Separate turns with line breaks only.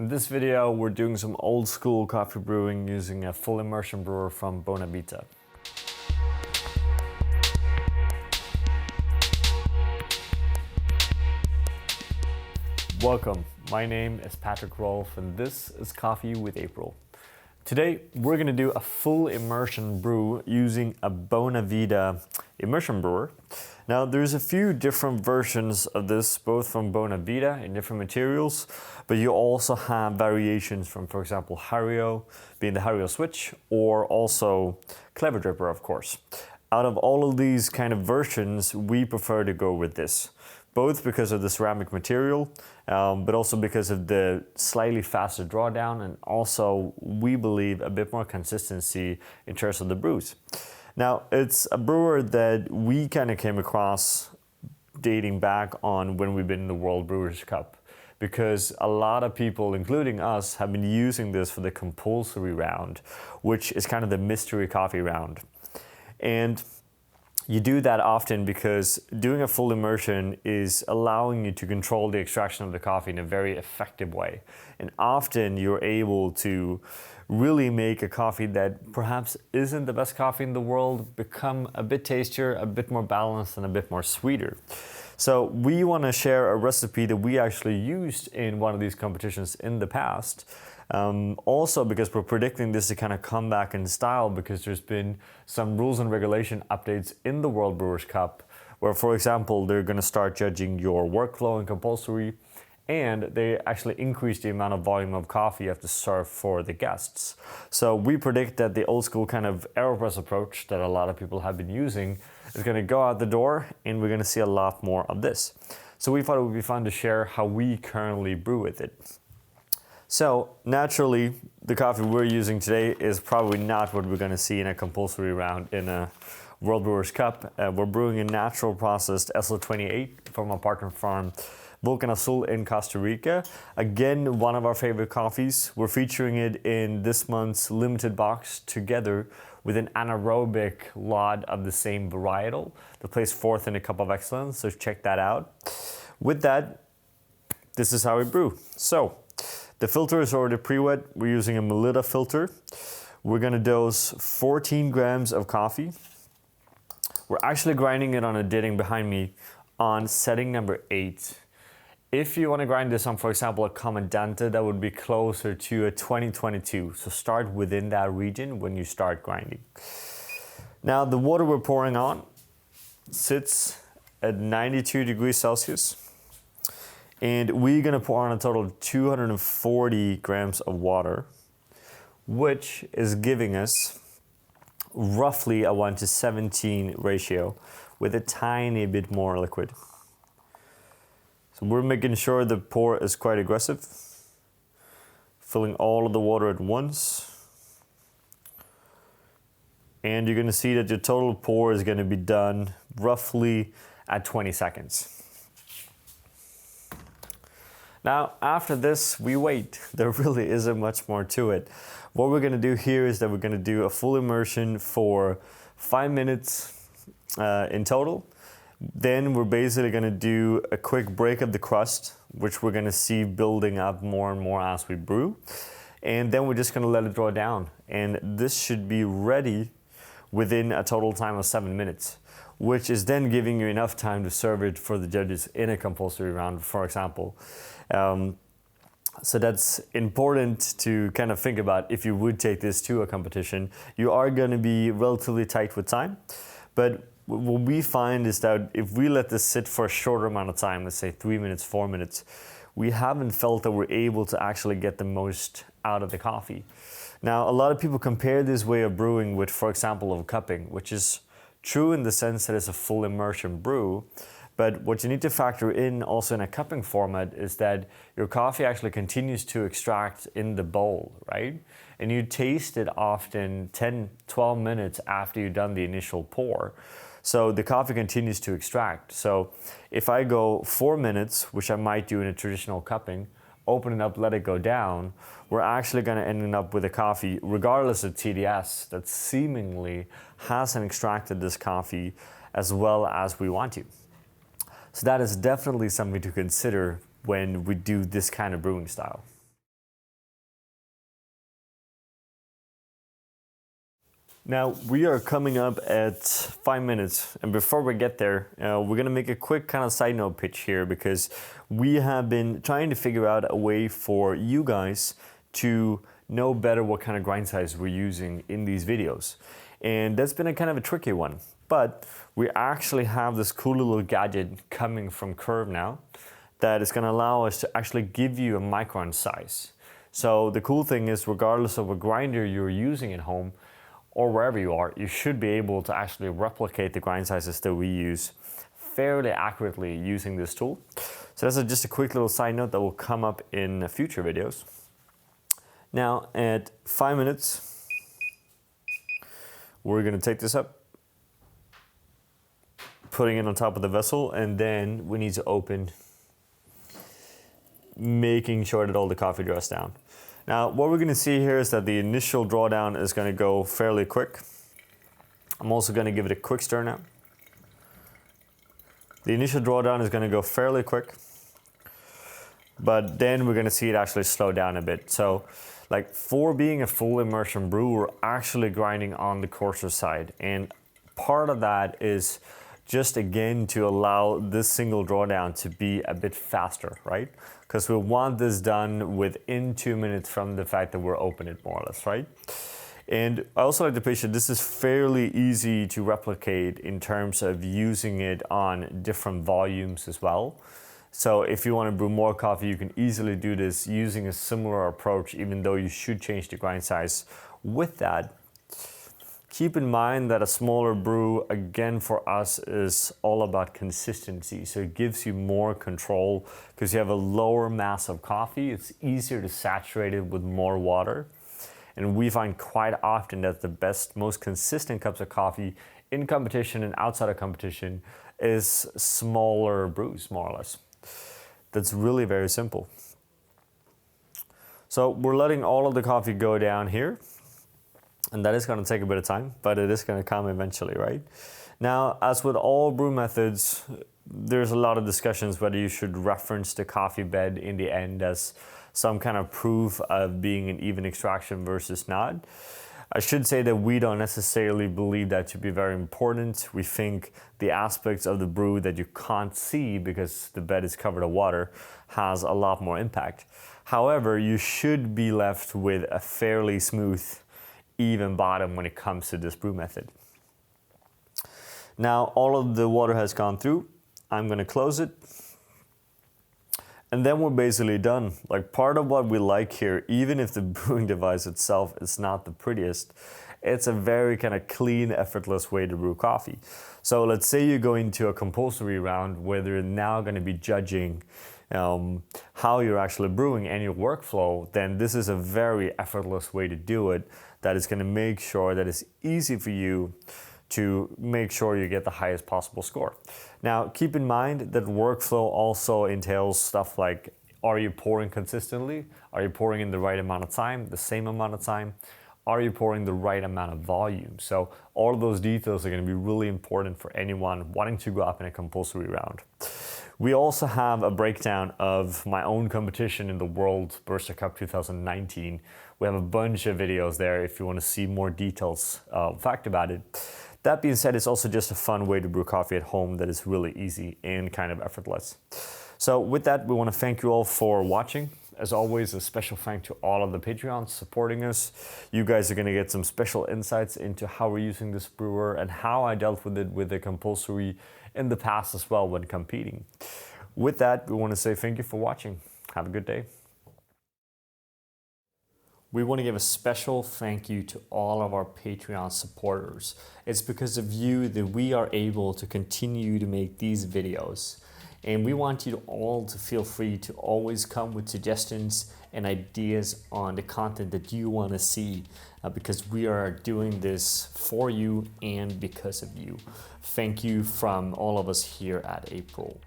In this video, we're doing some old school coffee brewing using a full immersion brewer from Bonavita. Welcome, my name is Patrick Rolfe and this is Coffee with April. Today, we're gonna do a full immersion brew using a Bonavita immersion brewer. Now, there's a few different versions of this, both from Bonavita in different materials, but you also have variations from, for example, Hario, being the Hario switch, or also Clever Dripper, of course. Out of all of these kind of versions, we prefer to go with this, both because of the ceramic material, but also because of the slightly faster drawdown, and also, we believe, a bit more consistency in terms of the brews. Now, it's a brewer that we kind of came across dating back on when we've been in the World Brewers Cup, because a lot of people, including us, have been using this for the Compulsory round, which is kind of the mystery coffee round. And you do that often because doing a full immersion is allowing you to control the extraction of the coffee in a very effective way. And often you're able to really make a coffee that perhaps isn't the best coffee in the world become a bit tastier, a bit more balanced, and a bit more sweeter. So we want to share a recipe that we actually used in one of these competitions in the past. Also because we're predicting this to kind of come back in style, because there's been some rules and regulation updates in the World Brewers Cup where, for example, they're going to start judging your workflow in Compulsory, and they actually increase the amount of volume of coffee you have to serve for the guests. So we predict that the old school kind of Aeropress approach that a lot of people have been using is going to go out the door, and we're going to see a lot more of this. So we thought it would be fun to share how we currently brew with it. So naturally, the coffee we're using today is probably not what we're going to see in a Compulsory round in a World Brewers Cup. We're brewing a natural processed SO28 from our partner farm, Volcan Azul in Costa Rica. Again, one of our favorite coffees. We're featuring it in this month's limited box together with an anaerobic lot of the same varietal that placed fourth in the Cup of Excellence, so check that out. With that, this is how we brew. So, the filter is already pre-wet. We're using a Melita filter. We're gonna dose 14 grams of coffee. We're actually grinding it on a ditting behind me on setting number 8. If you wanna grind this on, for example, a Comandante, that would be closer to a 2022. So start within that region when you start grinding. Now, the water we're pouring on sits at 92 degrees Celsius. And we're gonna pour on a total of 240 grams of water, which is giving us roughly a 1:17 ratio with a tiny bit more liquid. So we're making sure the pour is quite aggressive, filling all of the water at once. And you're gonna see that your total pour is gonna be done roughly at 20 seconds. Now, after this, we wait. There really isn't much more to it. What we're gonna do here is that we're gonna do a full immersion for 5 minutes in total. Then we're basically gonna do a quick break of the crust, which we're gonna see building up more and more as we brew. And then we're just gonna let it draw down. And this should be ready within a total time of 7 minutes, which is then giving you enough time to serve it for the judges in a Compulsory round, for example. So that's important to kind of think about if you would take this to a competition. You are going to be relatively tight with time, but what we find is that if we let this sit for a shorter amount of time, let's say 3 minutes, 4 minutes, we haven't felt that we're able to actually get the most out of the coffee. Now, a lot of people compare this way of brewing with, for example, of cupping, which is true in the sense that it's a full immersion brew. But what you need to factor in also in a cupping format is that your coffee actually continues to extract in the bowl, right? And you taste it often 10, 12 minutes after you've done the initial pour. So the coffee continues to extract. So if I go 4 minutes, which I might do in a traditional cupping, open it up, let it go down, we're actually gonna end up with a coffee, regardless of TDS, that seemingly hasn't extracted this coffee as well as we want to. So that is definitely something to consider when we do this kind of brewing style. Now we are coming up at 5 minutes, and before we get there, we're gonna make a quick kind of side note pitch here, because we have been trying to figure out a way for you guys to know better what kind of grind size we're using in these videos. And that's been a kind of a tricky one, but we actually have this cool little gadget coming from Curve now that is gonna allow us to actually give you a micron size. So the cool thing is, regardless of what grinder you're using at home or wherever you are, you should be able to actually replicate the grind sizes that we use fairly accurately using this tool. So that's just a quick little side note that will come up in future videos. Now at 5 minutes, we're gonna take this up, putting it on top of the vessel, and then we need to open, making sure that all the coffee draws down. Now, what we're gonna see here is that the initial drawdown is gonna go fairly quick. I'm also gonna give it a quick stir now. The initial drawdown is gonna go fairly quick, but then we're gonna see it actually slow down a bit. So, like, for being a full immersion brew, we're actually grinding on the coarser side. And part of that is just, again, to allow this single drawdown to be a bit faster, right? Because we want this done within 2 minutes from the fact that we're open it, more or less, right? And I also like to pitch that this is fairly easy to replicate in terms of using it on different volumes as well. So if you want to brew more coffee, you can easily do this using a similar approach, even though you should change the grind size with that. Keep in mind that a smaller brew, again, for us is all about consistency. So it gives you more control because you have a lower mass of coffee. It's easier to saturate it with more water. And we find quite often that the best, most consistent cups of coffee in competition and outside of competition is smaller brews, more or less. That's really very simple. So we're letting all of the coffee go down here. And that is going to take a bit of time, but it is going to come eventually, right? Now, as with all brew methods, there's a lot of discussions whether you should reference the coffee bed in the end as some kind of proof of being an even extraction versus not. I should say that we don't necessarily believe that to be very important. We think the aspects of the brew that you can't see because the bed is covered in water has a lot more impact. However, you should be left with a fairly smooth, even bottom when it comes to this brew method. Now all of the water has gone through. I'm gonna close it. And then we're basically done. Like, part of what we like here, even if the brewing device itself is not the prettiest, it's a very kind of clean, effortless way to brew coffee. So let's say you go into a compulsory round where they're now gonna be judging how you're actually brewing and your workflow, then this is a very effortless way to do it that is going to make sure that it's easy for you to make sure you get the highest possible score. Now, keep in mind that workflow also entails stuff like, are you pouring consistently? Are you pouring in the right amount of time, the same amount of time? Are you pouring the right amount of volume? So all of those details are going to be really important for anyone wanting to go up in a compulsory round. We also have a breakdown of my own competition in the World Barista Cup 2019. We have a bunch of videos there if you want to see more details fact about it. That being said, it's also just a fun way to brew coffee at home that is really easy and kind of effortless. So with that, we want to thank you all for watching. As always, a special thank to all of the Patreons supporting us. You guys are going to get some special insights into how we're using this brewer and how I dealt with it with the compulsory in the past as well when competing. With that, we want to say thank you for watching. Have a good day. We want to give a special thank you to all of our Patreon supporters. It's because of you that we are able to continue to make these videos. And we want you all to feel free to always come with suggestions and ideas on the content that you want to see because we are doing this for you and because of you. Thank you from all of us here at April.